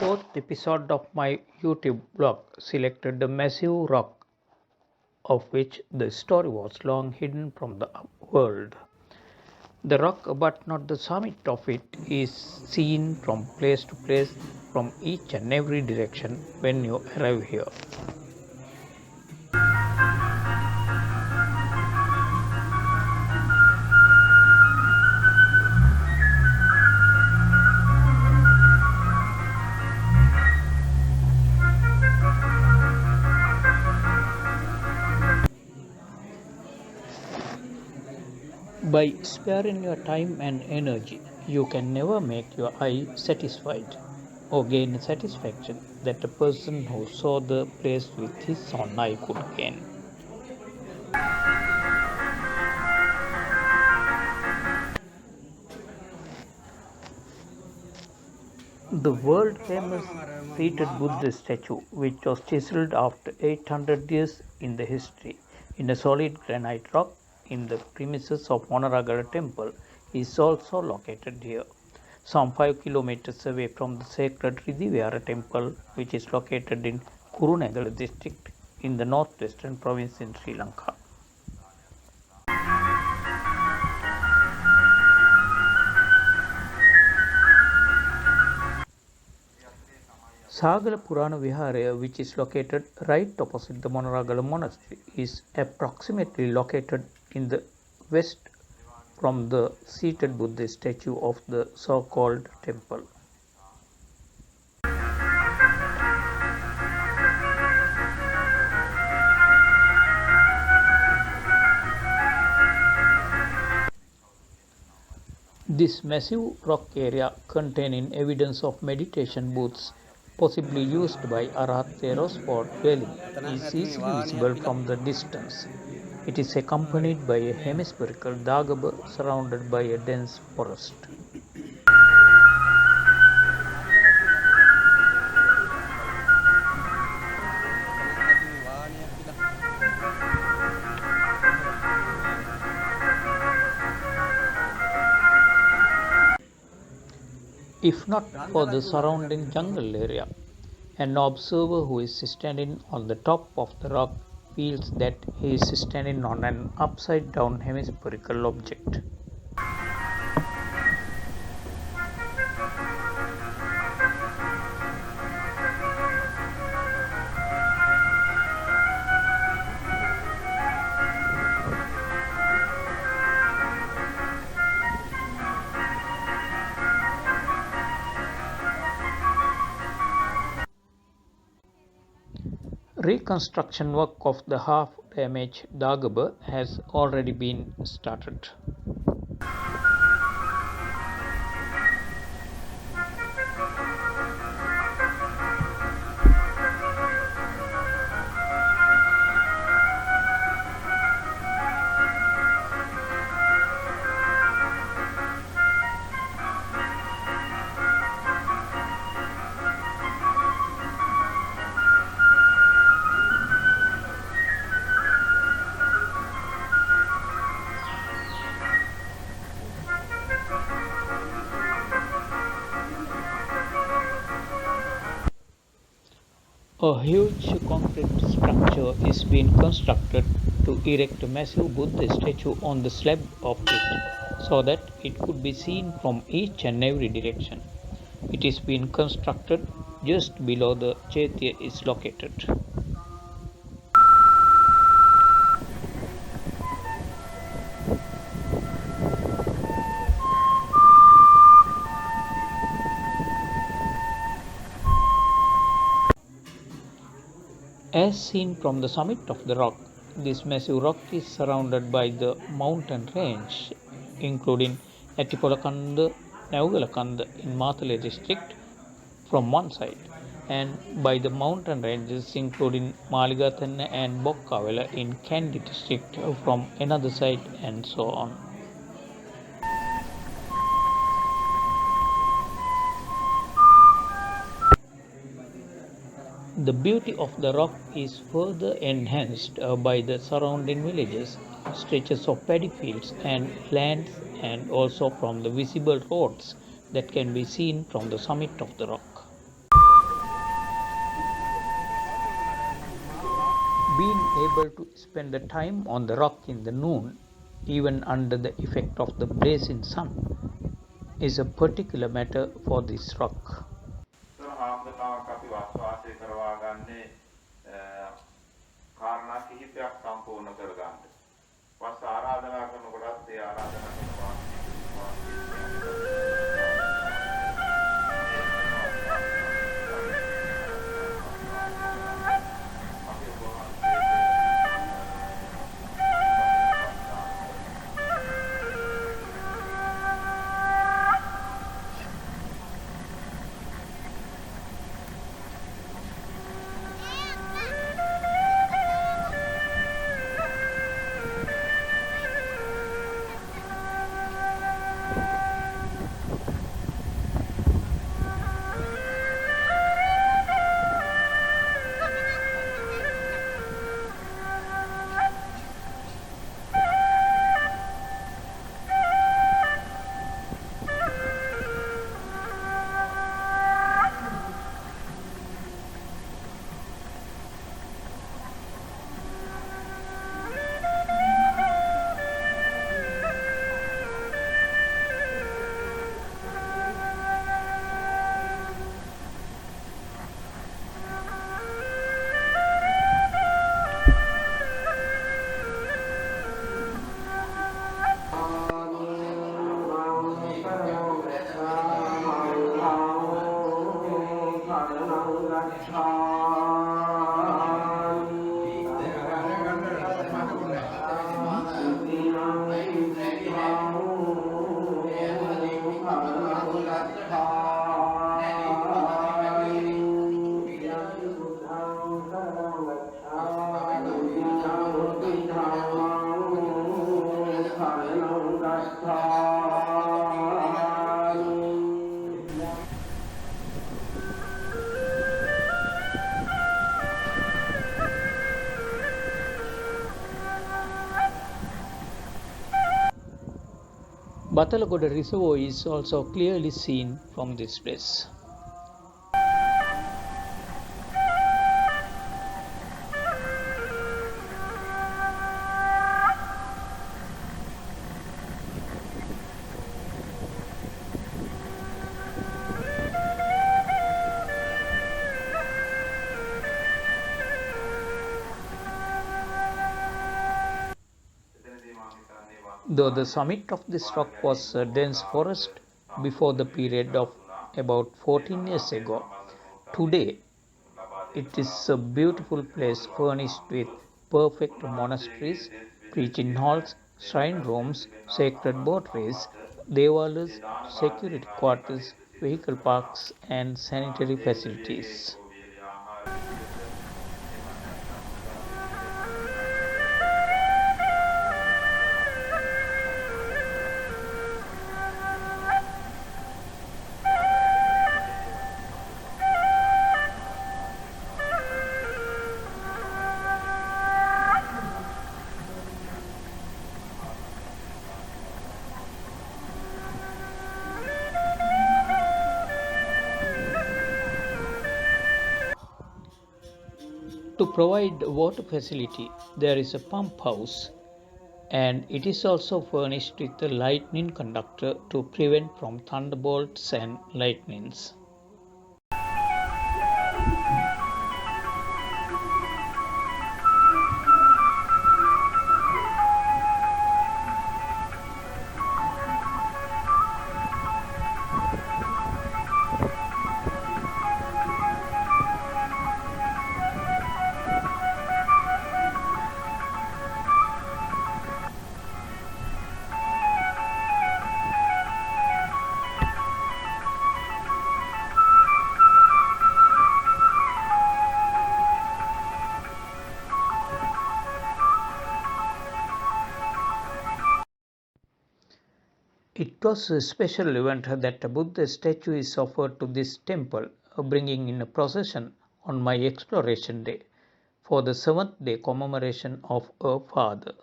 fourth episode of my YouTube blog selected the massive rock of which the story was long hidden from the world. The rock, but not the summit of it, is seen from place to place from each and every direction when you arrive here. By sparing your time and energy, you can never make your eye satisfied or gain satisfaction that a person who saw the place with his own eye could gain. The world famous seated Buddha statue, which was chiseled after 800 years in the history in a solid granite rock in the premises of Monaragara temple, is also located here, some 5 kilometers away from the sacred Ridivihara temple, which is located in Kurunegala district in the northwestern province in Sri Lanka. Sagala Viharaya, which is located right opposite the Monaragala monastery, is approximately located in the west from the seated Buddha statue of the so-called temple. This massive rock area containing evidence of meditation booths possibly used by Arahateros for dwelling is easily visible from the distance. It is accompanied by a hemispherical dagaba surrounded by a dense forest. If not for the surrounding jungle area, an observer who is standing on the top of the rock feels that he is standing on an upside down hemispherical object. Reconstruction work of the half-damaged dagaba has already been started. A huge concrete structure is being constructed to erect a massive Buddha statue on the slab of it so that it could be seen from each and every direction. It is being constructed just below the Chaitya is located. As seen from the summit of the rock, this massive rock is surrounded by the mountain range, including Attipolakanda, Naugalakanda in Matale district from one side, and by the mountain ranges including Maligatana and Bokkavela in Kandy district from another side, and so on. The beauty of the rock is further enhanced by the surrounding villages, stretches of paddy fields and lands, and also from the visible roads that can be seen from the summit of the rock. able to spend the time on the rock in the noon, even under the effect of the blazing sun, is a particular matter for this rock. හාමුදුරුවෝ අපි වාසය කරවා ගන්නේ කාරණා කිහිපයක් සම්පූර්ණ කරගන්න. වස් ආරාධනා කරනකොටත් ඒ ආරාධනා කරනවා Batalagoda Reservoir is also clearly seen from this place. Though the summit of this rock was a dense forest before the period of about 14 years ago, today it is a beautiful place furnished with perfect monasteries, preaching halls, shrine rooms, sacred botaries, devalas, security quarters, vehicle parks, and sanitary facilities. To provide water facility, there is a pump house, and it is also furnished with a lightning conductor to prevent from thunderbolts and lightnings. It was a special event that a Buddha statue is offered to this temple, bringing in a procession on my exploration day for the 7th day commemoration of a father.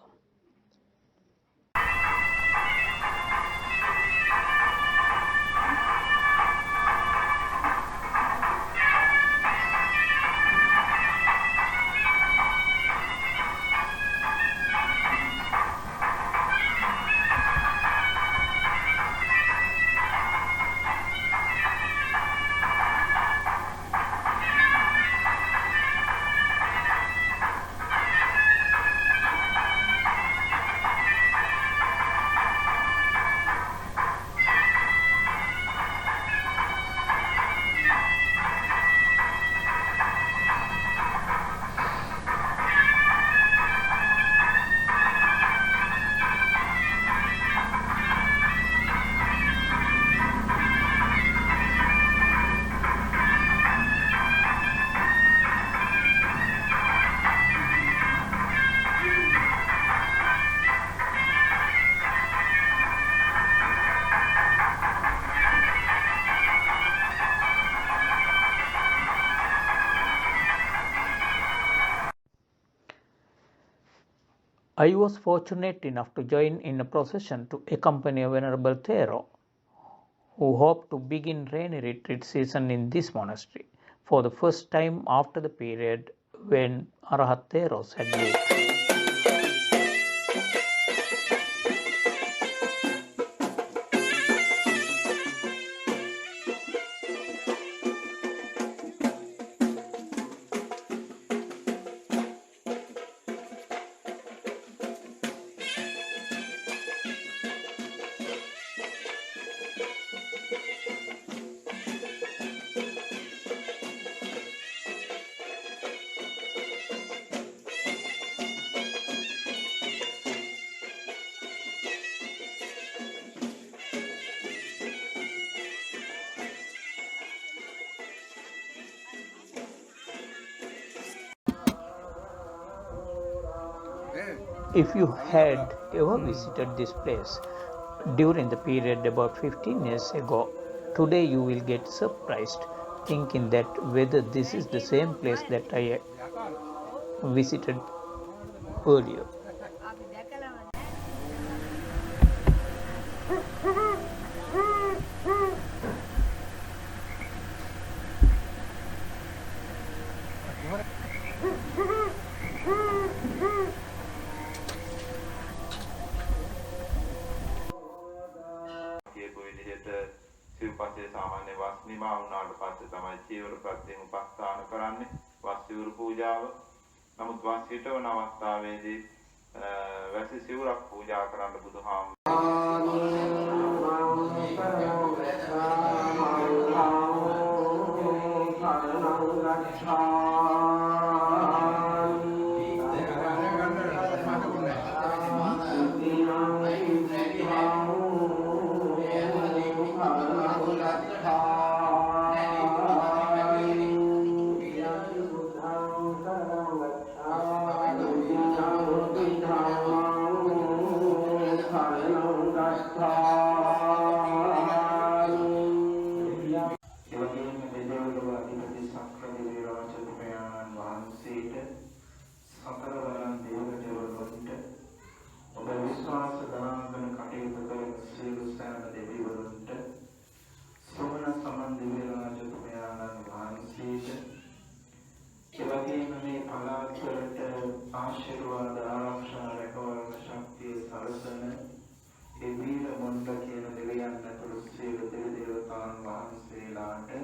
I was fortunate enough to join in a procession to accompany Venerable Thero, who hoped to begin rainy retreat season in this monastery for the first time after the period when Arahat Theros had lived. If you had ever visited this place during the period about 15 years ago, today you will get surprised thinking that whether this is the same place that I visited earlier. කියපු විදිහට සිව්පස්සේ සාමාන්‍ය වස් නිමා වුණාට පස්සේ තමයි චීවර ප්‍රත්‍යයෙන් උපස්ථාන කරන්නේ වස් සිවුරු පූජාව. නමුත් වස් හිටවන අවස්ථාවේදී වැසි සිවුරක් පූජා කරන්න ආශිර්වාද ආරක්ෂා රැකවරණ ශක්තිය සලසන එබීර මොණ්ඩ කියන දෙවියන් ඇතුළු සියලු දෙවිදේවතාන් වහන්සේලාට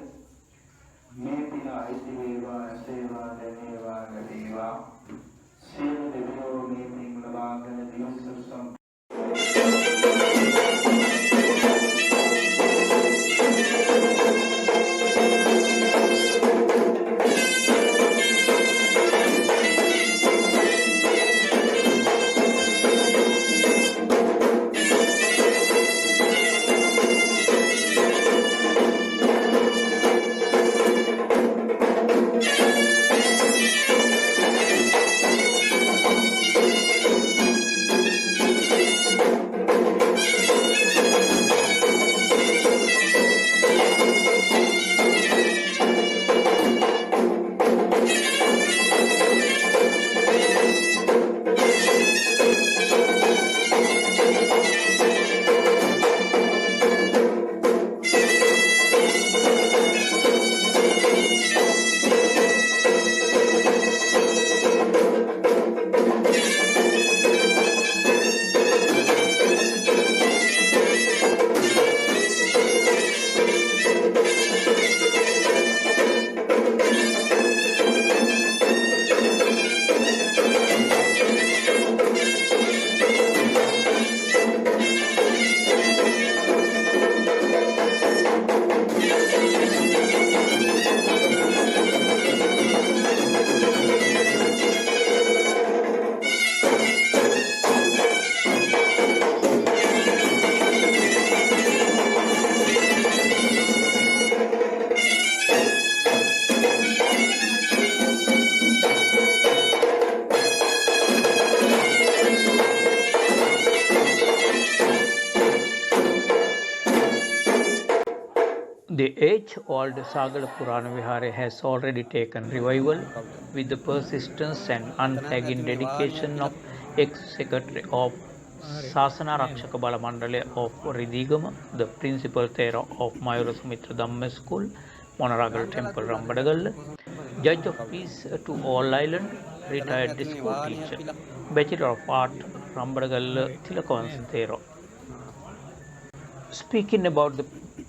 මේ පින අයිති වේවා සේවා දැනේවා ලැබේවා සියලු දෙවියෝ මේ පින් ලබාගෙන දියුණු සම් The age-old Sagala Viharaya has already taken revival with the persistence and unflagging dedication of ex-secretary of Sasana Rakshaka Bala Mandale of Ridigama, the principal Thera of Mayura Sumitra Dhamma School, Monaragal Temple Rambadagal, Judge of Peace to all island, retired school teacher, Bachelor of Art Rambadagal Tilakavansa Thera. Speaking about the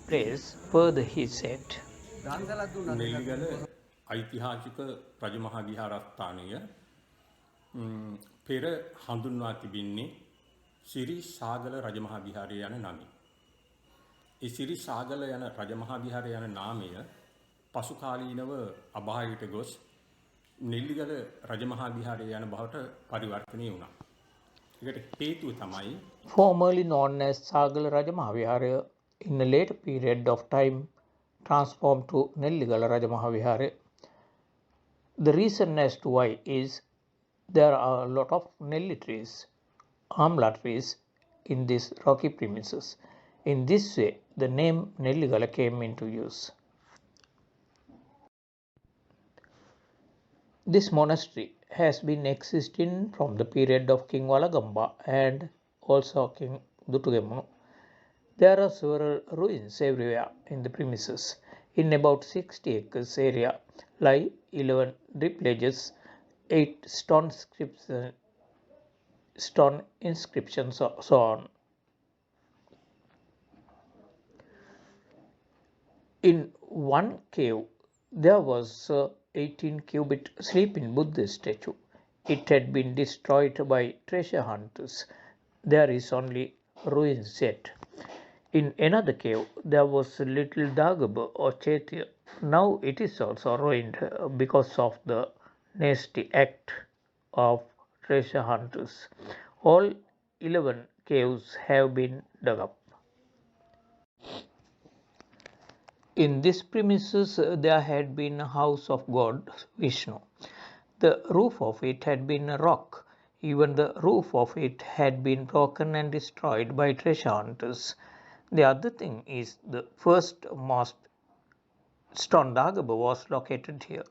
place, further he said, Nelligala ඓතිහාසික රජමහා විහාරස්ථානය පෙර හඳුන්වා තිබෙන්නේ සිරි සාගල රජමහා විහාරය යන නමින්. ඒ සිරි සාගල යන රජමහා විහාරය යන නාමය පසු කාලීනව අභාවයට ගොස් නෙල්ලිගල රජමහා විහාරය යන බවට පරිවර්තනය වුණා. ඒකට හේතුව තමයි formerly known as Sagala Rajamaha Viharaya, in a later period of time transformed to Nelligala Rajamaha Viharaya. The reason as to why is there are a lot of Nelli trees, amla trees in these rocky premises. In this way, the name Nelligala came into use. This monastery has been existing from the period of King Walagamba and also King Dutugemunu. There are several ruins everywhere in the premises. In about 60 acres area lie 11 drip ledges, 8 stone inscriptions, so on. In one cave, there was a 18-cubit sleeping Buddha statue. It had been destroyed by treasure hunters. There is only ruins yet. In another cave, there was a little Dagaba or Chaitya. Now it is also ruined because of the nasty act of treasure hunters. All 11 caves have been dug up. In this premises, there had been a house of God Vishnu. The roof of it had been a rock. Even the roof of it had been broken and destroyed by treasure hunters. The other thing is the first most stone Dagaba was located here.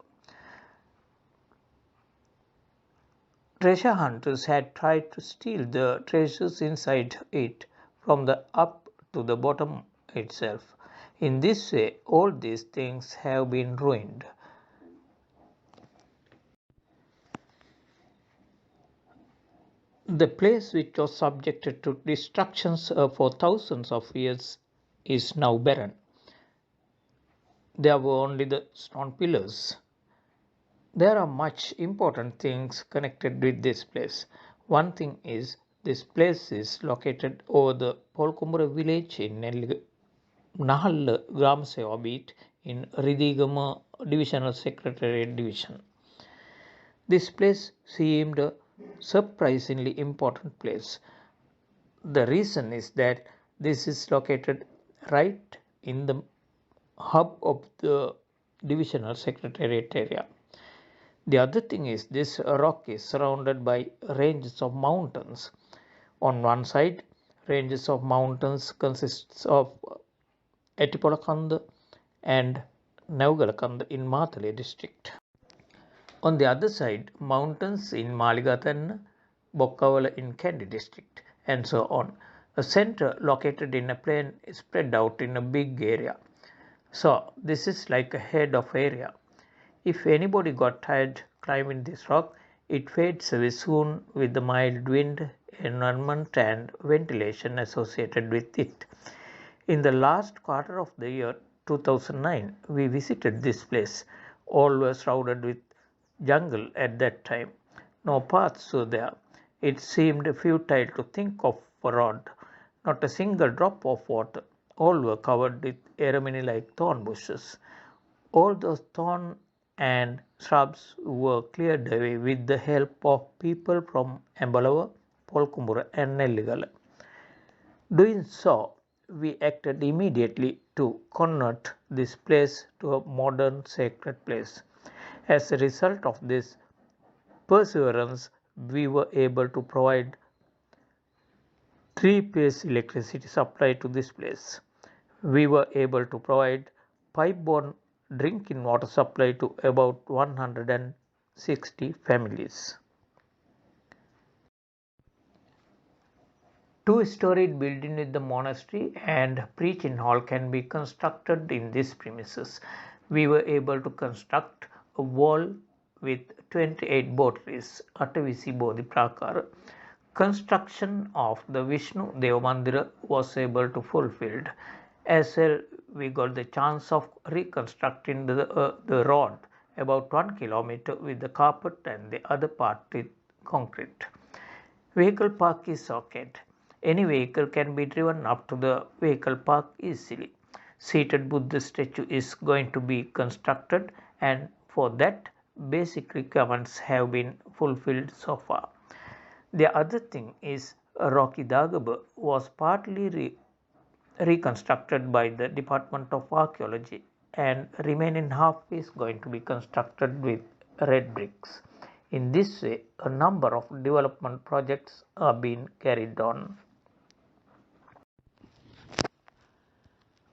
Treasure hunters had tried to steal the treasures inside it from the up to the bottom itself. In this way, all these things have been ruined. The place which was subjected to destructions for thousands of years is now barren. There were only the stone pillars. There are much important things connected with this place. One thing is this place is located over the Polkumbura village in Nahal Gram Seva beat in Ridigama Divisional Secretariat Division. This place seemed a surprisingly important place. The reason is that this is located right in the hub of the Divisional Secretariat area. The other thing is this rock is surrounded by ranges of mountains. On one side, ranges of mountains consists of Etipolakanda and Naugalakanda in Matale district. On the other side, mountains in Maligathan, Bokkavala in Kandy district, and so on. A center located in a plain is spread out in a big area. So this is like a head of area. If anybody got tired climbing this rock, it fades away soon with the mild wind, environment and ventilation associated with it. In the last quarter of the year 2009, we visited this place. All were shrouded with jungle at that time. No paths were there. It seemed futile to think of a road. Not a single drop of water. All were covered with aramini-like thorn bushes. All those thorn and shrubs were cleared away with the help of people from Ambalava, Polkumbura and Nelligala. Doing so, we acted immediately to convert this place to a modern sacred place. As a result of this perseverance, we were able to provide 3-phase electricity supply to this place. We were able to provide pipe-borne drinking water supply to about 160 families. Two-storied building with the monastery and preaching hall can be constructed in these premises. We were able to construct a wall with 28 botaries, Atavisi Bodhi Prakara. Construction of the Vishnu Deva Mandira was able to fulfilled. As well, we got the chance of reconstructing the road about 1 kilometer with the carpet and the other part with concrete. Vehicle park is okay. Any vehicle can be driven up to the vehicle park easily. Seated Buddha statue is going to be constructed, and for that basic requirements have been fulfilled so far. The other thing is Rocky Dagaba was partly reconstructed by the Department of Archaeology, and remaining half is going to be constructed with red bricks. In this way, a number of development projects are being carried on.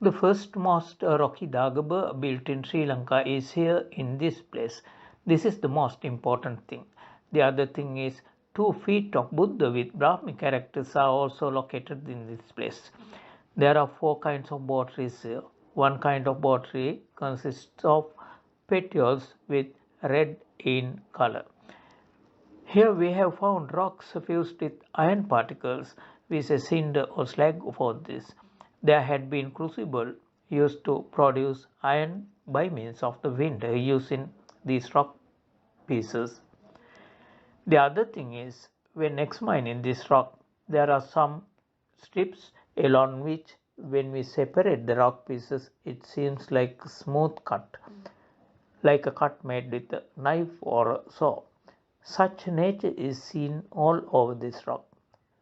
The first most rocky Dagaba built in Sri Lanka is here in this place. This is the most important thing. The other thing is 2 feet of Buddha with Brahmi characters are also located in this place. There are 4 kinds of potteries here. One kind of pottery consists of petioles with red in color. Here we have found rocks fused with iron particles. We say cinder or slag for this. There had been crucible used to produce iron by means of the wind using these rock pieces. The other thing is, when examining this rock, there are some strips along which, when we separate the rock pieces, it seems like a smooth cut, like a cut made with a knife or a saw. Such nature is seen all over this rock.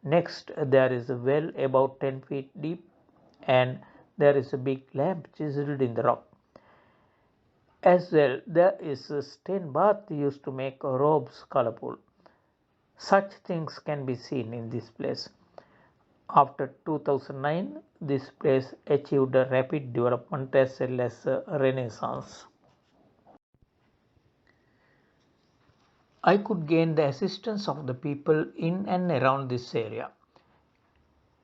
Next, there is a well about 10 feet deep, and there is a big lamp chiseled in the rock. As well, there is a stain bath used to make robes colorful. Such things can be seen in this place. After 2009, this place achieved a rapid development as well as a renaissance. I could gain the assistance of the people in and around this area.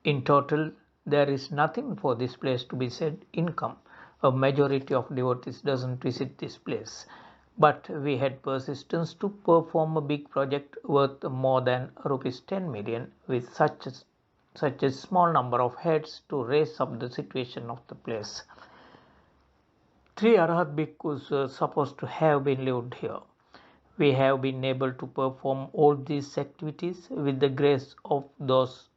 In total, there is nothing for this place to be said income. A majority of devotees doesn't visit this place. But we had persistence to perform a big project worth more than rupees 10 million with such a small number of heads to raise up the situation of the place. 3 Arhat bhikkhus were supposed to have been lived here. We have been able to perform all these activities with the grace of those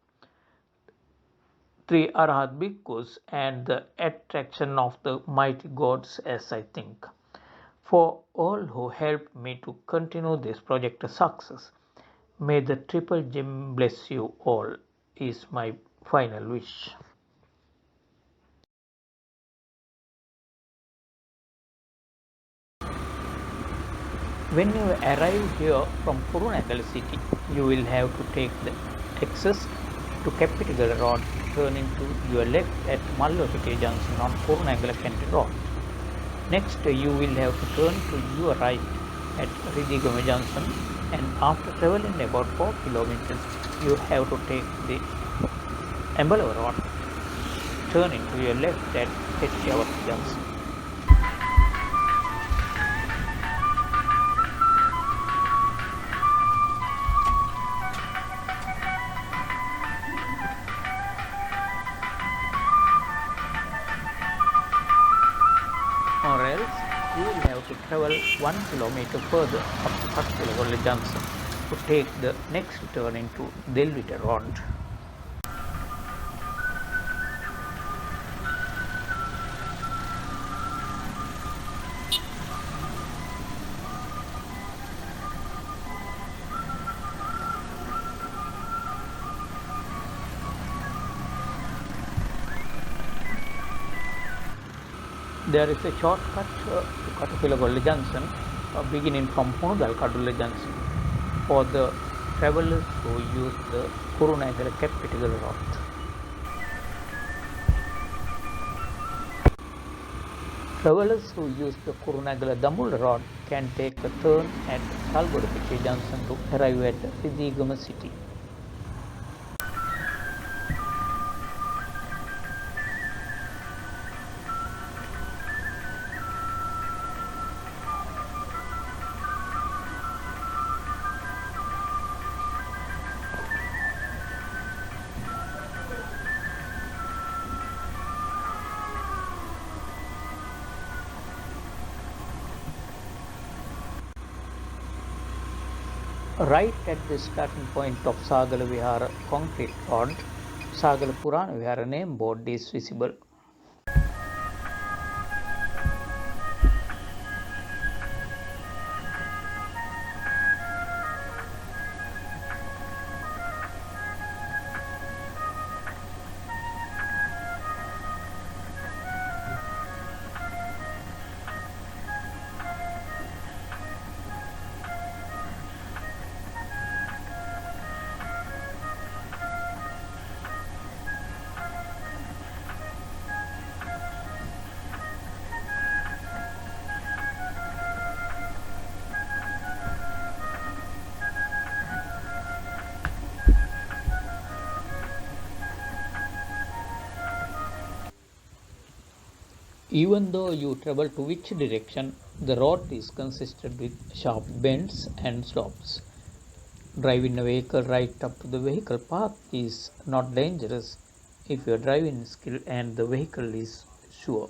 3 Arhat bhikkhus and the attraction of the mighty gods, as I think. For all who helped me to continue this project a success, may the triple gem bless you all, is my final wish. When you arrive here from Kurunegala city, you will have to take the access to Capitagala Road, turning to your left at Mallopiti Junction on Kurunegala County Road. Next, you will have to turn to your right at Gama Junction, and after traveling about 4 kilometers, you have to take the Ambalava Road, turning to your left at Hettiawat Junction. Or else you will have to travel 1 kilometer further up to Kattilagolle Junction to take the next turn into Delvita Road. There is a shortcut to Kattilagolle Junction beginning from Hunugal Kadulle Junction for the travelers who use the Kurunegala Capitagala route. Travelers who use the Kurunegala Damula road can take a turn at Salgodapiti Junction to arrive at Gama city. Right at the starting point of Sagala Vihara concrete road, Sagala Purana Vihara name board is visible. Even though you travel to which direction, the road is consisted with sharp bends and slopes. Driving a vehicle right up to the vehicle path is not dangerous if your driving skill and the vehicle is sure.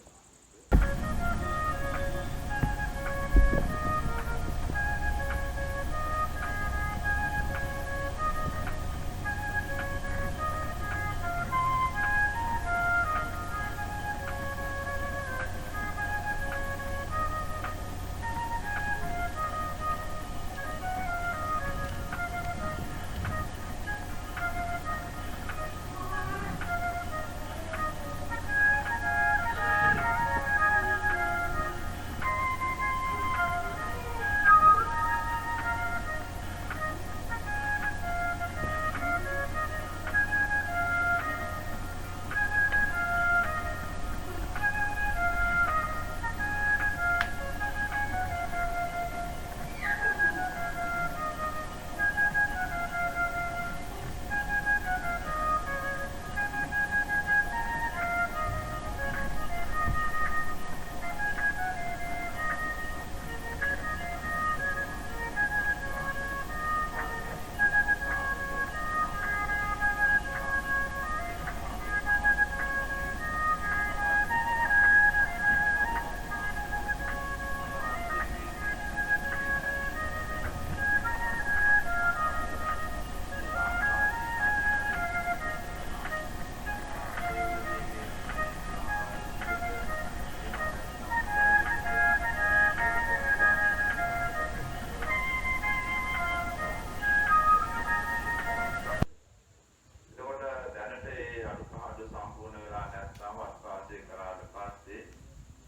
එතකොට දැනට ඒ අඩුපාඩු සම්පූර්ණ වෙලා නැත්නම් වස්වාසය කරාට පස්සේ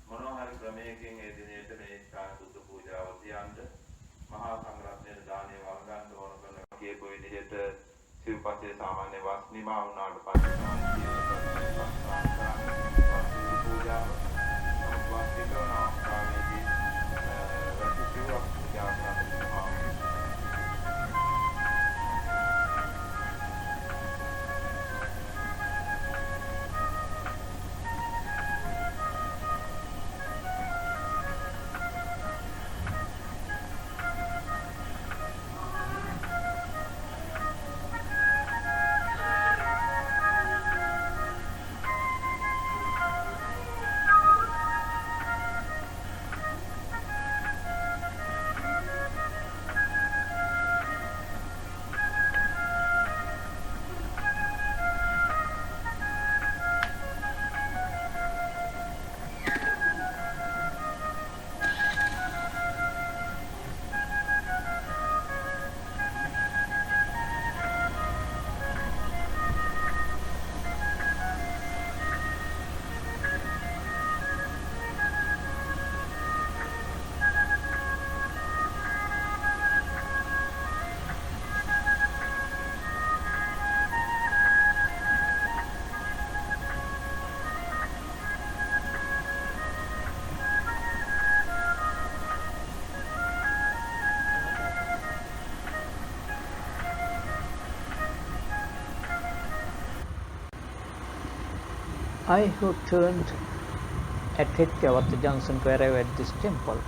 මොනවා හරි ක්‍රමයකින් ඒ දිනේට මේ සුද්ධ පූජාව තියන්න මහා සංඝරත්නයේ දානය වළඳන්න ඕන කරන කියපු විදිහට සිව්පස්සේ සාමාන්‍ය වස් නිමා වුණාට පස්සේ තමයි පූජාව වස් පිටවන අවස්ථාවේදී වස්තු සිව්වක් පූජා කරනවා. I have turned at Hetjawata Junction to arrive at this temple.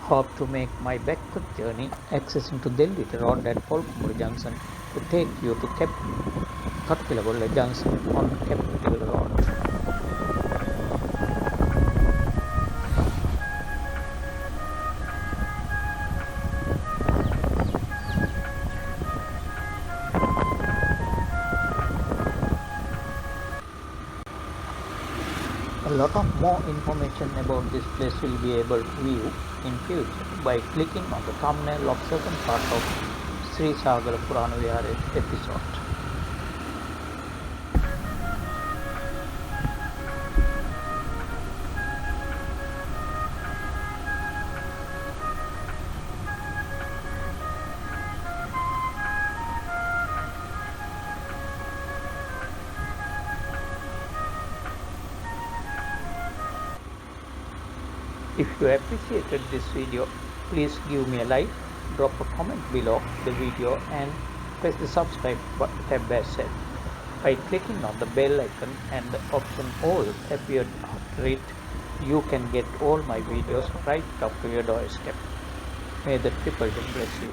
Hope to make my backward journey accessing to Delhi road at Polkumur Junction to take you to Katpilagolla Junction on Capital Road. A lot of more information about this place will be able to view in future by clicking on the thumbnail of second part of Sri Sagala Viharaya episode. If you appreciated this video, please give me a like, drop a comment below the video and press the subscribe tab as said. By clicking on the bell icon and the option all appeared after it, you can get all my videos right up to your doorstep. May the triple bless you.